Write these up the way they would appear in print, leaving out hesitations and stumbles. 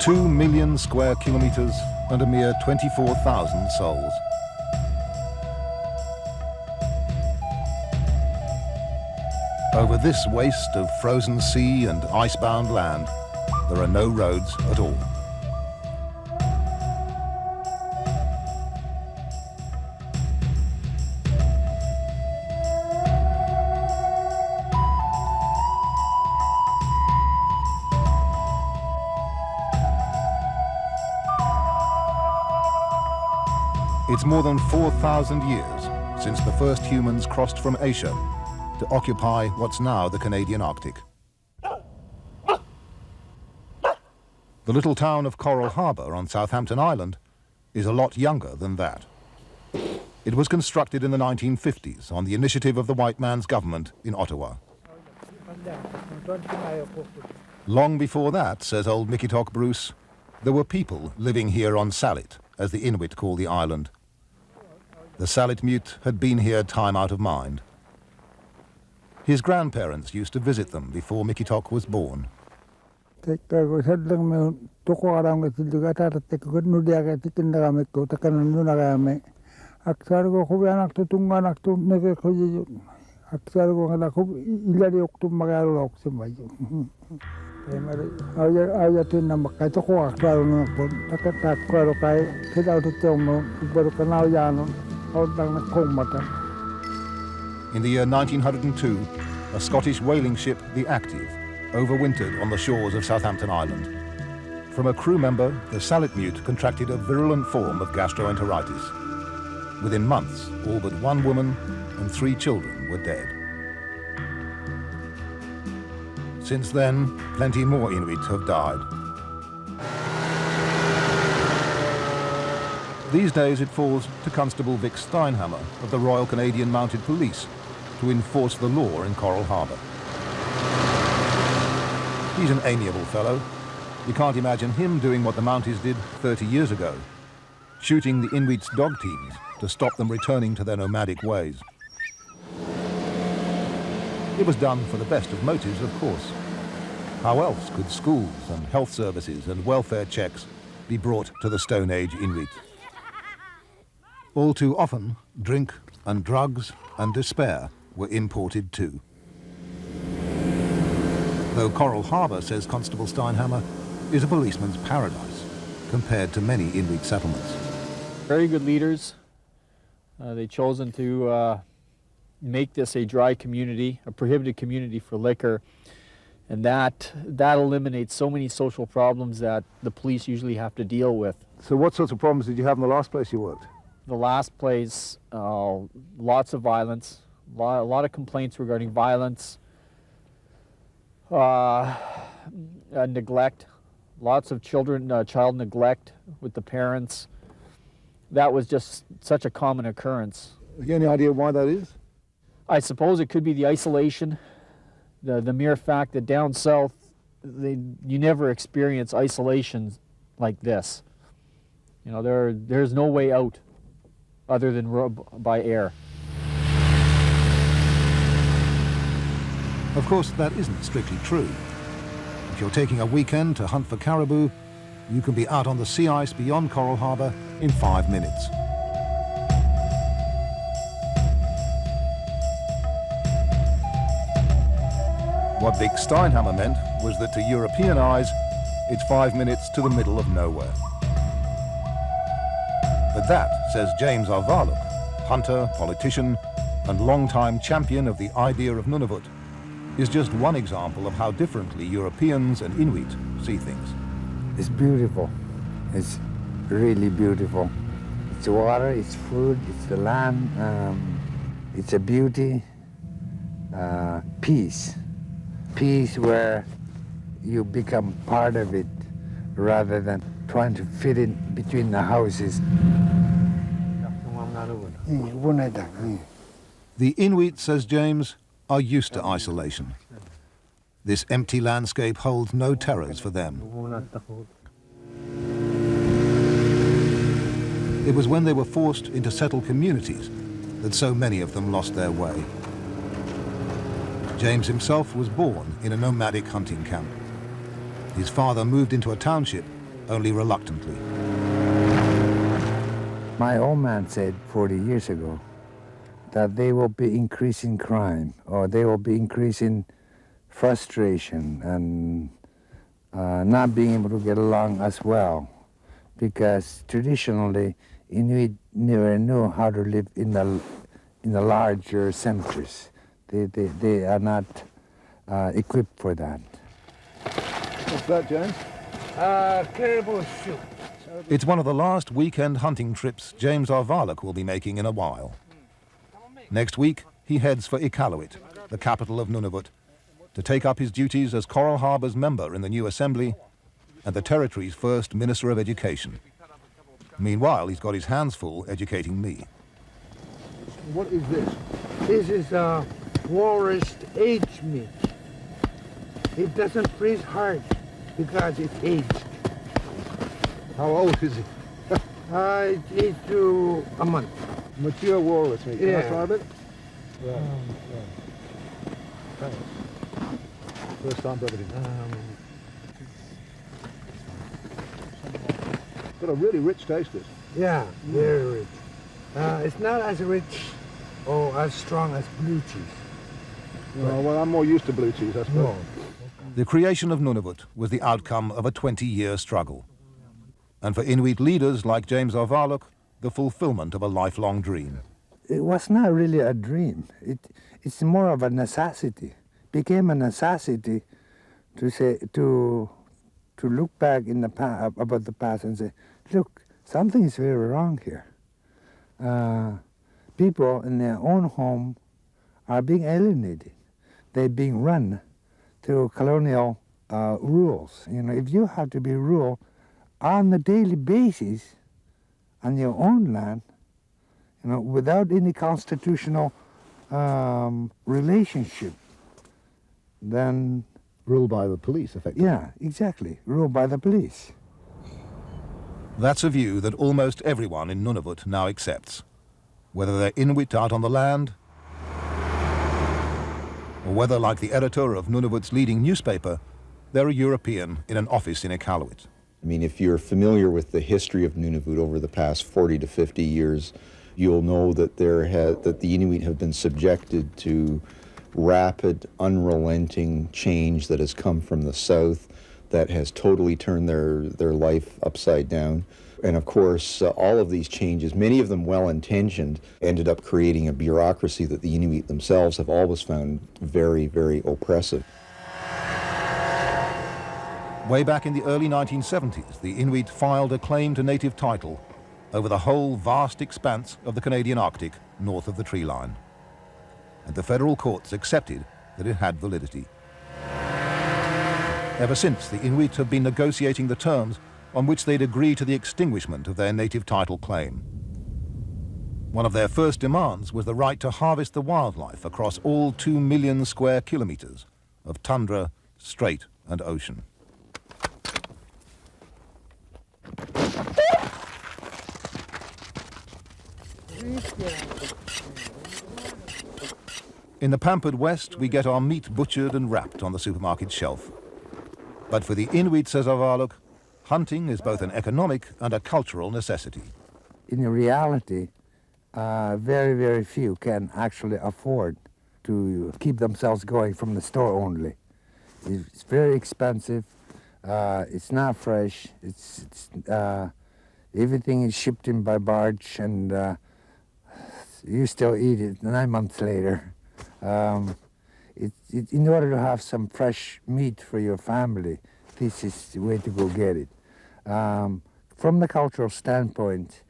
2 million square kilometers and a mere 24,000 souls. Over this waste of frozen sea and icebound land, there are no roads at all. It's more than 4,000 years since the first humans crossed from Asia to occupy what's now the Canadian Arctic. The little town of Coral Harbour on Southampton Island is a lot younger than that. It was constructed in the 1950s on the initiative of the white man's government in Ottawa. Long before that, says old Mikitok Bruce, there were people living here on Sallit, as the Inuit call the island. The Sallitmut had been here time out of mind. His grandparents used to visit them before Mikitok was born. In the year 1902, a Scottish whaling ship, the Active, overwintered on the shores of Southampton Island. From a crew member, the Sallitmut contracted a virulent form of gastroenteritis. Within months, all but one woman and 3 children were dead. Since then, plenty more Inuit have died. These days it falls to Constable Vic Steinhammer of the Royal Canadian Mounted Police to enforce the law in Coral Harbour. He's an amiable fellow. You can't imagine him doing what the Mounties did 30 years ago, shooting the Inuits' dog teams to stop them returning to their nomadic ways. It was done for the best of motives, of course. How else could schools and health services and welfare checks be brought to the Stone Age Inuit? All too often, drink and drugs and despair were imported too. Though Coral Harbour, says Constable Steinhammer, is a policeman's paradise compared to many Inuit settlements. Very good leaders. They've chosen to make this a dry community, a prohibited community for liquor, and that eliminates so many social problems that the police usually have to deal with. So what sorts of problems did you have in the last place you worked? The last place, lots of violence, a lot of complaints regarding violence, neglect, lots of child neglect with the parents. That was just such a common occurrence. Have you any idea why that is? I suppose it could be the isolation, the mere fact that down south, you never experience isolation like this. You know, there's no way out other than by air. Of course, that isn't strictly true. If you're taking a weekend to hunt for caribou, you can be out on the sea ice beyond Coral Harbour in 5 minutes. What Vic Steinhammer meant was that to European eyes, it's 5 minutes to the middle of nowhere. But that, says James Arvaluk, hunter, politician, and long-time champion of the idea of Nunavut, is just one example of how differently Europeans and Inuit see things. It's beautiful. It's really beautiful. It's water, it's food, it's the land, it's a beauty, peace. Peace where you become part of it rather than trying to fit in between the houses. The Inuit, says James, are used to isolation. This empty landscape holds no terrors for them. It was when they were forced into settled communities that so many of them lost their way. James himself was born in a nomadic hunting camp. His father moved into a township only reluctantly. My old man said 40 years ago that they will be increasing crime, or they will be increasing frustration and not being able to get along as well, because traditionally Inuit never knew how to live in the larger centers. They are not equipped for that. What's that, James? Caribou soup. It's one of the last weekend hunting trips James Arvalok will be making in a while. Next week, he heads for Iqaluit, the capital of Nunavut, to take up his duties as Coral Harbour's member in the new assembly and the territory's first Minister of Education. Meanwhile, he's got his hands full educating me. What is this? This is walrus aged meat. It doesn't freeze hard because it's aged. How old is it? It aged to a month. Mature walrus meat. Can I Yeah. try a bit? Right. Thanks. First time for everything. Got a really rich taste, this. Yeah, very rich. It's not as rich or as strong as blue cheese. Oh, well, I'm more used to blue cheese, I suppose. No. The creation of Nunavut was the outcome of a 20-year struggle. And for Inuit leaders like James Arvalok, the fulfillment of a lifelong dream. It was not really a dream. It's more of a necessity. Became a necessity to say to look back in the about the past and say, look, something is very wrong here. People in their own home are being alienated. They're being run through colonial rules. You know, if you have to be ruled on a daily basis on your own land, you know, without any constitutional relationship, then... Ruled by the police, effectively. Yeah, exactly. Ruled by the police. That's a view that almost everyone in Nunavut now accepts, whether they're Inuit out on the land, or whether, like the editor of Nunavut's leading newspaper, they're a European in an office in Iqaluit. I mean, if you're familiar with the history of Nunavut over the past 40 to 50 years, you'll know that that the Inuit have been subjected to rapid, unrelenting change that has come from the south that has totally turned their life upside down. And of course, all of these changes, many of them well-intentioned, ended up creating a bureaucracy that the Inuit themselves have always found very, very oppressive. Way back in the early 1970s, the Inuit filed a claim to native title over the whole vast expanse of the Canadian Arctic north of the tree line. And the federal courts accepted that it had validity. Ever since, the Inuit have been negotiating the terms on which they'd agree to the extinguishment of their native title claim. One of their first demands was the right to harvest the wildlife across all 2 million square kilometers of tundra, strait, and ocean. In the pampered West, we get our meat butchered and wrapped on the supermarket shelf. But for the Inuit, says Arvalok, hunting is both an economic and a cultural necessity. In reality, very, very few can actually afford to keep themselves going from the store only. It's very expensive. It's not fresh. Everything is shipped in by barge, and you still eat it 9 months later. In order to have some fresh meat for your family, this is the way to go get it. From the cultural standpoint,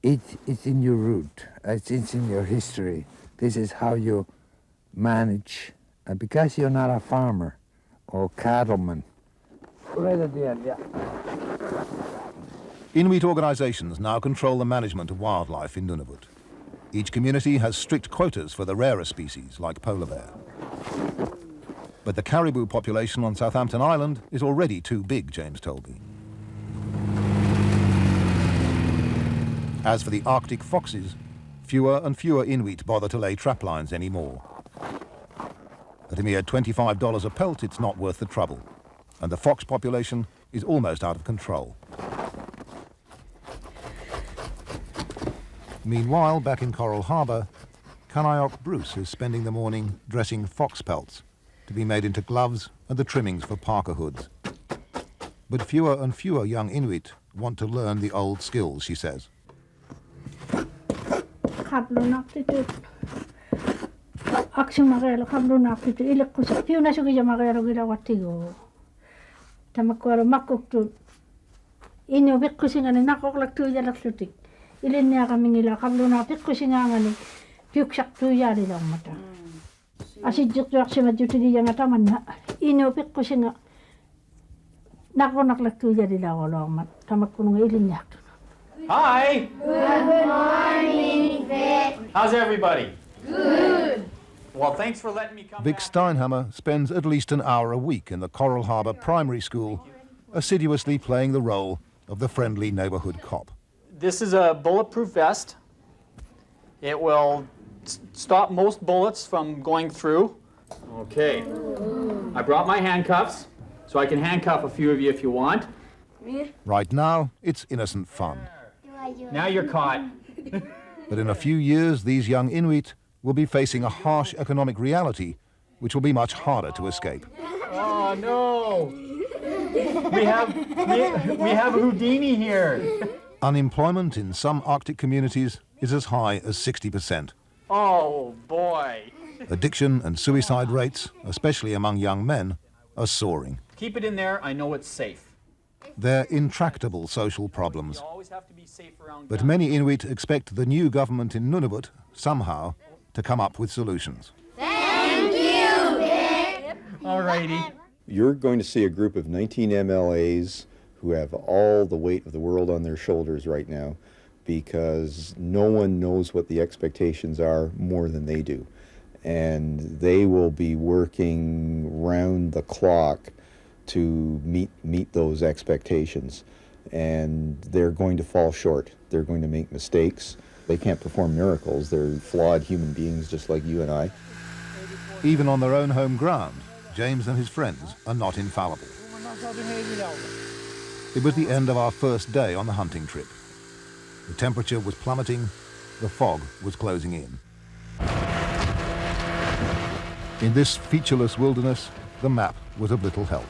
it's in your root, it's in your history. This is how you manage, because you're not a farmer or cattleman. Right at the end, yeah. Inuit organizations now control the management of wildlife in Nunavut. Each community has strict quotas for the rarer species, like polar bear. But the caribou population on Southampton Island is already too big, James told me. As for the Arctic foxes, fewer and fewer Inuit bother to lay trap lines anymore. At a mere $25 a pelt, it's not worth the trouble. and the fox population is almost out of control. Meanwhile, back in Coral Harbour, Kanayok Bruce is spending the morning dressing fox pelts to be made into gloves and the trimmings for parka hoods. But fewer and fewer young Inuit want to learn the old skills, she says. Hi! Good morning, Vic. How's everybody? Good. Well, thanks for letting me come Vic back. Steinhammer spends at least an hour a week in the Coral Harbour Primary School, assiduously playing the role of the friendly neighbourhood cop. This is a bulletproof vest. It will stop most bullets from going through. Okay. I brought my handcuffs, so I can handcuff a few of you if you want. Right now, it's innocent fun. Now you're caught. But in a few years, these young Inuit will be facing a harsh economic reality which will be much harder to escape. Oh, no. We have Houdini here. Unemployment in some Arctic communities is as high as 60%. Oh, boy. Addiction and suicide rates, especially among young men, are soaring. Keep it in there. I know it's safe. They're intractable social problems. You always have to be safe around But guns. many Inuit expect the new government in Nunavut, somehow, to come up with solutions. All righty. You're going to see a group of 19 MLAs who have all the weight of the world on their shoulders right now because no one knows what the expectations are more than they do. And they will be working round the clock to meet those expectations. And they're going to fall short. They're going to make mistakes. They can't perform miracles. They're flawed human beings just like you and I. Even on their own home ground, James and his friends are not infallible. It was the end of our first day on the hunting trip. The temperature was plummeting, the fog was closing in. In this featureless wilderness, the map was of little help.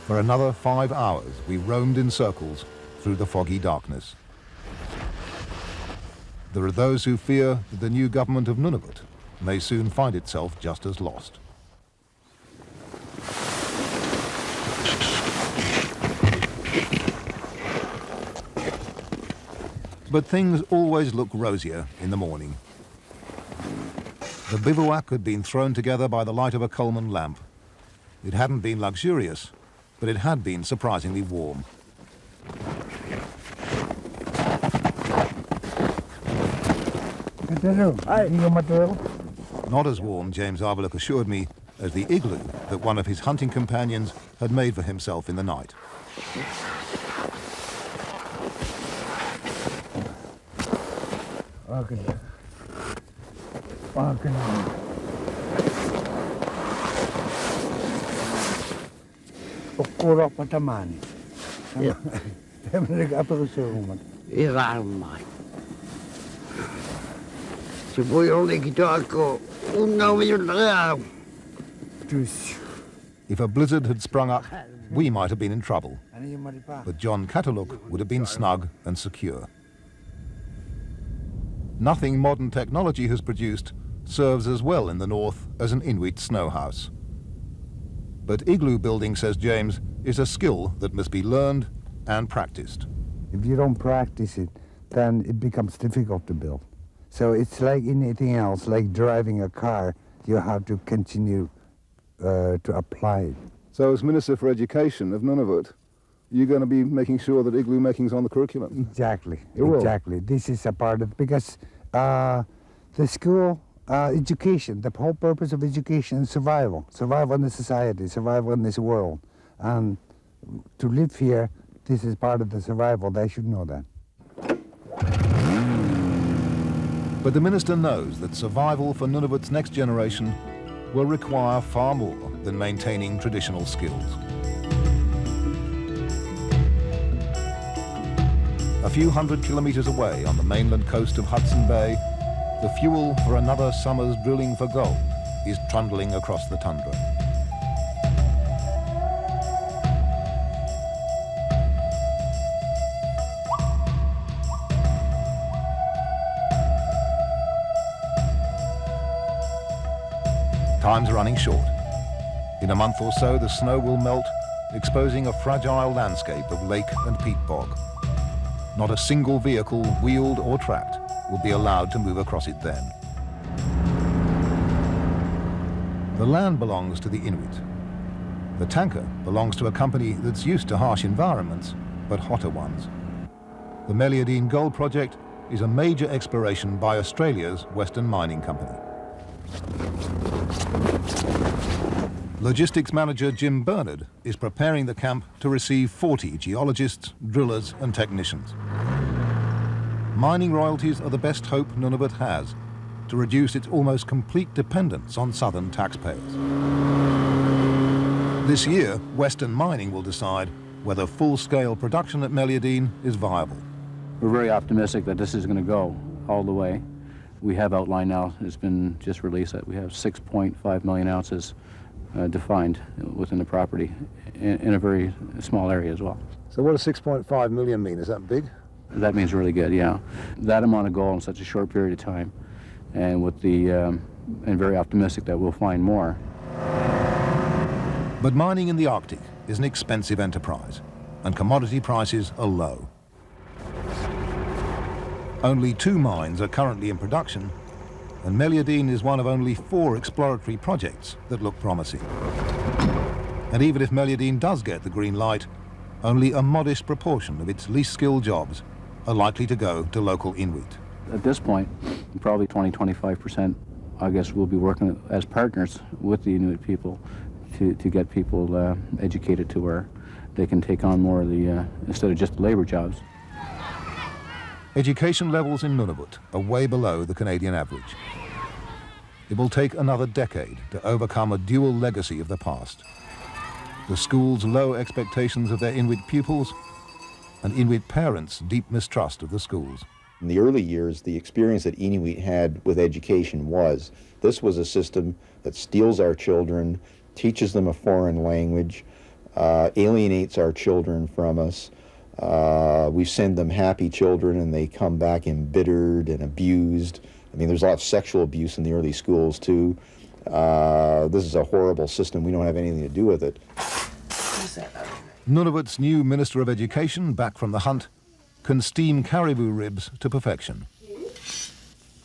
For another 5 hours, we roamed in circles through the foggy darkness. There are those who fear that the new government of Nunavut may soon find itself just as lost. But things always look rosier in the morning. The bivouac had been thrown together by the light of a Coleman lamp. It hadn't been luxurious, but it had been surprisingly warm. Not as warm, James Arveluk assured me, as the igloo that one of his hunting companions had made for himself in the night. Iramai. Se voi ollekin taako unnaumillaan. If a blizzard had sprung up, we might have been in trouble. But John Kataluk would have been snug and secure. Nothing modern technology has produced serves as well in the north as an Inuit snow house. But igloo building, says James, is a skill that must be learned and practiced. If you don't practice it, then it becomes difficult to build. So it's like anything else, like driving a car, you have to continue to apply it. So as Minister for Education of Nunavut, you're going to be making sure that igloo making's on the curriculum? Exactly, You will. exactly. This is a part of, because the school education, the whole purpose of education is survival. Survival in the society, survival in this world. And to live here, this is part of the survival. They should know that. But the minister knows that survival for Nunavut's next generation will require far more than maintaining traditional skills. A few hundred kilometers away on the mainland coast of Hudson Bay, the fuel for another summer's drilling for gold is trundling across the tundra. Time's running short. In a month or so, the snow will melt, exposing a fragile landscape of lake and peat bog. Not a single vehicle, wheeled or tracked, will be allowed to move across it then. The land belongs to the Inuit. The tanker belongs to a company that's used to harsh environments, but hotter ones. The Meliadine Gold Project is a major exploration by Australia's Western Mining Company. Logistics manager Jim Bernard is preparing the camp to receive 40 geologists, drillers and technicians. Mining royalties are the best hope Nunavut has to reduce its almost complete dependence on southern taxpayers. This year, Western Mining will decide whether full-scale production at Meliadine is viable. We're very optimistic that this is going to go all the way. We have outlined now, it's been just released, that we have 6.5 million ounces defined within the property in a very small area as well. So what does 6.5 million mean? Is that big? That means really good, yeah. That amount of gold in such a short period of time, and with the and very optimistic that we'll find more. But mining in the Arctic is an expensive enterprise, and commodity prices are low. Only 2 mines are currently in production, and Meliadine is one of only 4 exploratory projects that look promising. And even if Meliadine does get the green light, only a modest proportion of its least skilled jobs are likely to go to local Inuit. At this point, probably 20–25%, I guess, we'll be working as partners with the Inuit people to get people educated to where they can take on more of the, instead of just labor jobs. Education levels in Nunavut are way below the Canadian average. It will take another decade to overcome a dual legacy of the past. The school's low expectations of their Inuit pupils and Inuit parents' deep mistrust of the schools. In the early years, the experience that Inuit had with education was, this was a system that steals our children, teaches them a foreign language, alienates our children from us. We send them happy children and they come back embittered and abused. I mean, there's a lot of sexual abuse in the early schools too. This is a horrible system. We don't have anything to do with it. Nunavut's new Minister of Education, back from the hunt, can steam caribou ribs to perfection.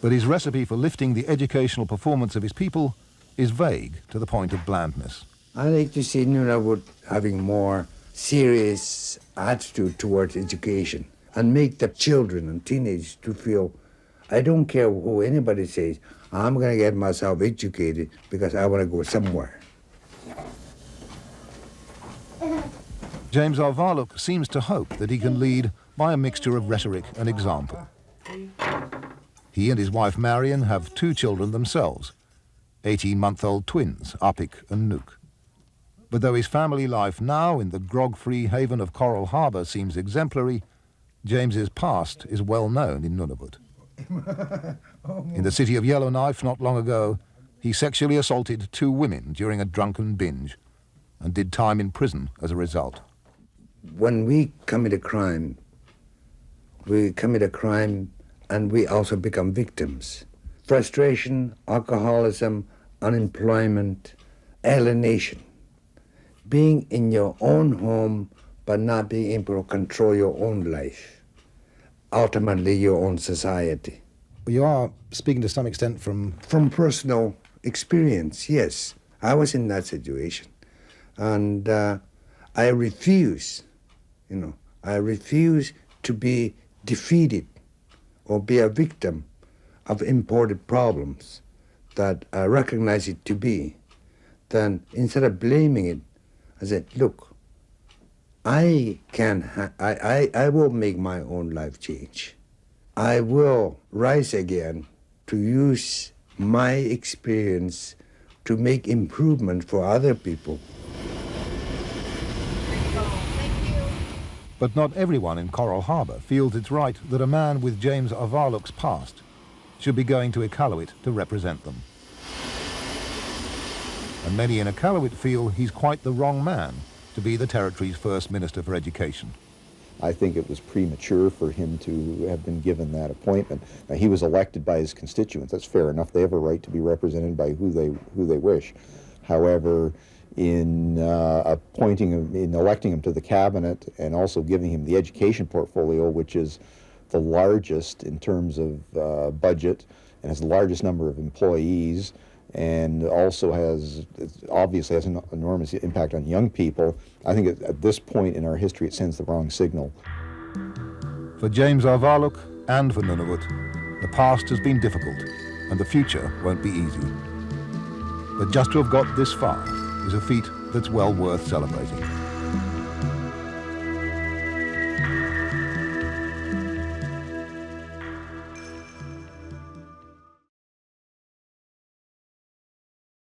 But his recipe for lifting the educational performance of his people is vague to the point of blandness. I like to see Nunavut having more serious attitude towards education and make the children and teenagers to feel, I don't care who anybody says, I'm going to get myself educated because I want to go somewhere. James Arvaluk seems to hope that he can lead by a mixture of rhetoric and example. He and his wife Marion have 2 children themselves, 18-month-old twins, Apik and Nuke. But though his family life now in the grog-free haven of Coral Harbour seems exemplary, James's past is well known in Nunavut. In the city of Yellowknife not long ago, he sexually assaulted 2 women during a drunken binge and did time in prison as a result. When we commit a crime and we also become victims. Frustration, alcoholism, unemployment, alienation. Being in your own home but not being able to control your own life. Ultimately, your own society. You are speaking to some extent from personal experience, yes. I was in that situation. And I refuse to be defeated or be a victim of imported problems that I recognize it to be. Then instead of blaming it, I said, look, I will make my own life change. I will rise again to use my experience to make improvement for other people. But not everyone in Coral Harbour feels it's right that a man with James Avaluk's past should be going to Iqaluit to represent them. And many in Iqaluit feel he's quite the wrong man to be the territory's first Minister for Education. I think it was premature for him to have been given that appointment. Now, he was elected by his constituents. That's fair enough. They have a right to be represented by who they wish. However, in electing him to the cabinet and also giving him the education portfolio, which is the largest in terms of budget and has the largest number of employees, and also obviously has an enormous impact on young people. I think at this point in our history it sends the wrong signal. For James Avaluk and for Nunavut, the past has been difficult and the future won't be easy. But just to have got this far is a feat that's well worth celebrating.